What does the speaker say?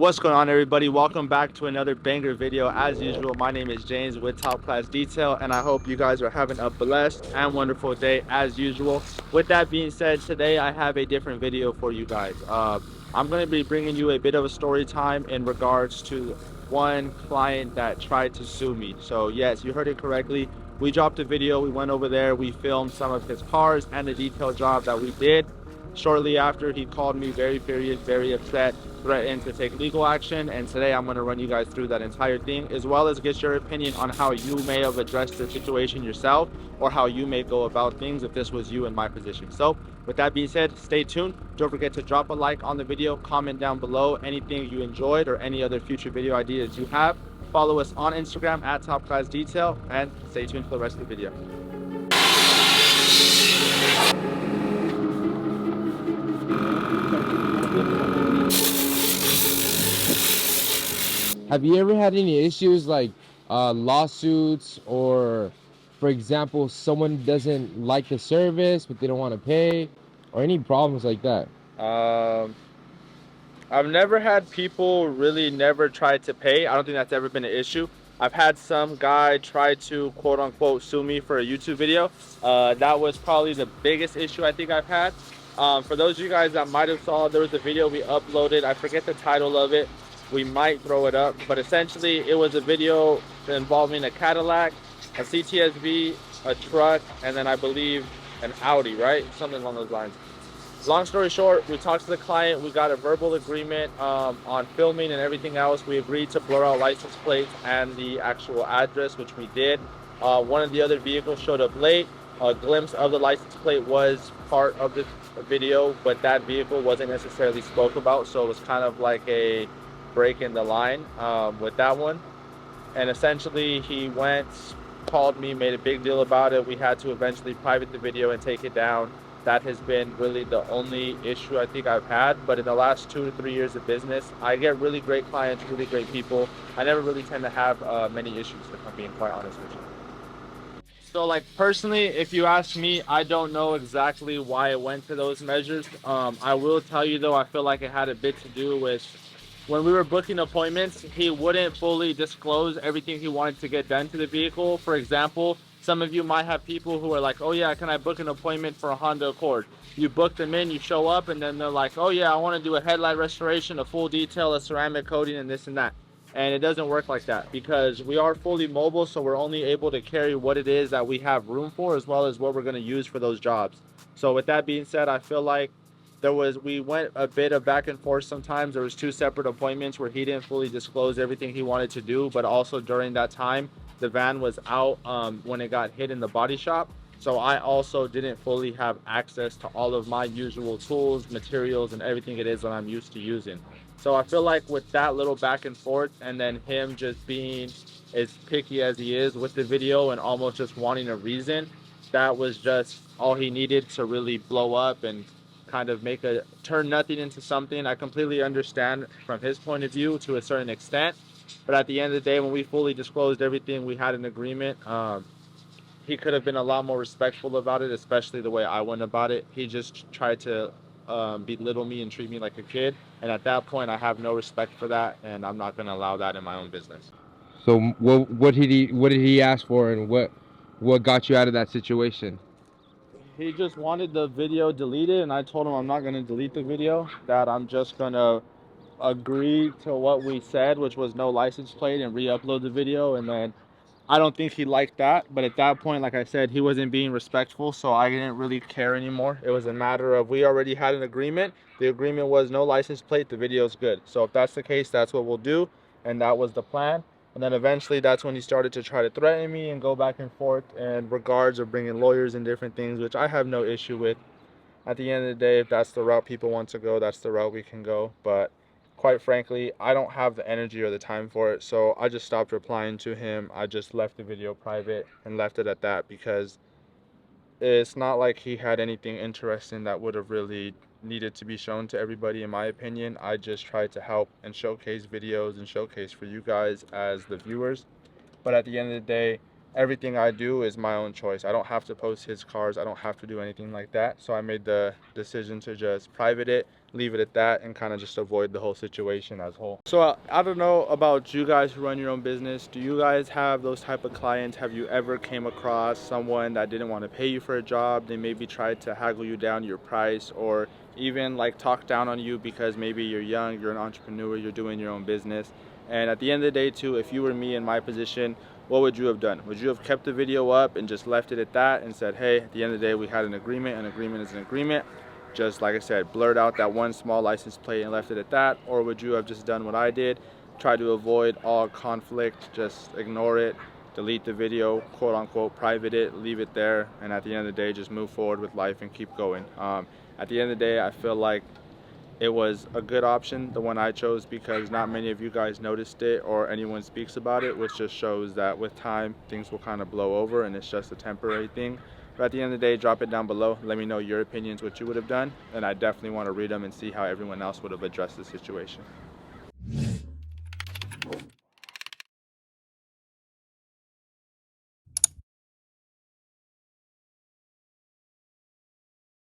What's going on, everybody? Welcome back to another banger video. As usual, my name is James with Top Class Detail, and I hope you guys are having a blessed and wonderful day as usual. With that being said, today I have a different video for you guys. I'm going to be bringing you a bit of a story time in regards to one client that tried to sue me. So yes, you heard it correctly. We dropped a video, we went over there, we filmed some of his cars and the detail job that we did. Shortly after, he called me very furious, very upset, threatened to take legal action, and today I'm going to run you guys through that entire thing, as well as get your opinion on how you may have addressed the situation yourself, or how you may go about things if this was you in my position. So with that being said, stay tuned. Don't forget to drop a like on the video, comment down below anything you enjoyed or any other future video ideas you have. Follow us on Instagram at Top Class Detail, and stay tuned for the rest of the video. Have you ever had any issues like lawsuits, or for example, someone doesn't like the service but they don't want to pay, or any problems like that? I've never had people really never try to pay. I don't think that's ever been an issue. I've had some guy try to quote unquote sue me for a YouTube video. That was probably the biggest issue I think I've had. For those of you guys that might have saw, there was a video we uploaded. I forget the title of it. We might throw it up, but essentially it was a video involving a Cadillac, a CTSV, a truck, and then I believe an Audi, right? Something along those lines. Long story short, we talked to the client. We got a verbal agreement on filming and everything else. We agreed to blur out license plates and the actual address, which we did. One of the other vehicles showed up late. A glimpse of the license plate was part of the video, but that vehicle wasn't necessarily spoke about, so it was kind of like a break in the line with that one. And essentially he went, called me, made a big deal about it. We had to eventually private the video and take it down. That has been really the only issue I think I've had. But in the last 2 to 3 years of business, I get really great clients, really great people. I never really tend to have many issues, if I'm being quite honest with you. So like personally, if you ask me, I don't know exactly why it went to those measures. I will tell you though, I feel like it had a bit to do with when we were booking appointments, he wouldn't fully disclose everything he wanted to get done to the vehicle. For example, some of you might have people who are like, oh yeah, can I book an appointment for a Honda Accord? You book them in, you show up, and then they're like, oh yeah, I want to do a headlight restoration, a full detail, a ceramic coating, and this and that. And it doesn't work like that because we are fully mobile, so we're only able to carry what it is that we have room for, as well as what we're going to use for those jobs. So with that being said, I feel like we went a bit of back and forth. Sometimes there was 2 separate appointments where he didn't fully disclose everything he wanted to do, but also during that time the van was out when it got hit in the body shop, so I also didn't fully have access to all of my usual tools, materials, and everything it is that I'm used to using. So I feel like with that little back and forth, and then him just being as picky as he is with the video and almost just wanting a reason, that was just all he needed to really blow up and kind of turn nothing into something. I completely understand from his point of view to a certain extent, but at the end of the day, when we fully disclosed everything, we had an agreement. He could have been a lot more respectful about it, especially the way I went about it. He just tried to belittle me and treat me like a kid, and at that point I have no respect for that, and I'm not going to allow that in my own business. So what did he ask for, and what got you out of that situation? He just wanted the video deleted, and I told him I'm not going to delete the video, that I'm just going to agree to what we said, which was no license plate, and re-upload the video. And then I don't think he liked that, but at that point, like I said, he wasn't being respectful, so I didn't really care anymore. It was a matter of, we already had an agreement. The agreement was no license plate, the video's good. So if that's the case, that's what we'll do, and that was the plan. And then eventually that's when he started to try to threaten me and go back and forth in regards of bringing lawyers and different things, which I have no issue with. At the end of the day, if that's the route people want to go, that's the route we can go. But quite frankly, I don't have the energy or the time for it, so I just stopped replying to him. I just left the video private and left it at that, because it's not like he had anything interesting that would have really needed to be shown to everybody, in my opinion. I just tried to help and showcase videos and showcase for you guys as the viewers. But at the end of the day, everything I do is my own choice. I don't have to post his cars. I don't have to do anything like that. So I made the decision to just private it, leave it at that, and kind of just avoid the whole situation as a whole. So I don't know about you guys who run your own business. Do you guys have those type of clients? Have you ever came across someone that didn't want to pay you for a job? They maybe tried to haggle you down your price, or even like talk down on you because maybe you're young, you're an entrepreneur, you're doing your own business. And at the end of the day too, if you were me in my position, what would you have done? Would you have kept the video up and just left it at that and said, hey, at the end of the day, we had an agreement is an agreement? Just like I said, blurred out that one small license plate and left it at that? Or would you have just done what I did, try to avoid all conflict, just ignore it, delete the video, quote unquote, private it, leave it there, and at the end of the day, just move forward with life and keep going? At the end of the day, I feel like it was a good option, the one I chose, because not many of you guys noticed it or anyone speaks about it, which just shows that with time things will kind of blow over and it's just a temporary thing. But at the end of the day, drop it down below, let me know your opinions, what you would have done, and I definitely want to read them and see how everyone else would have addressed the situation.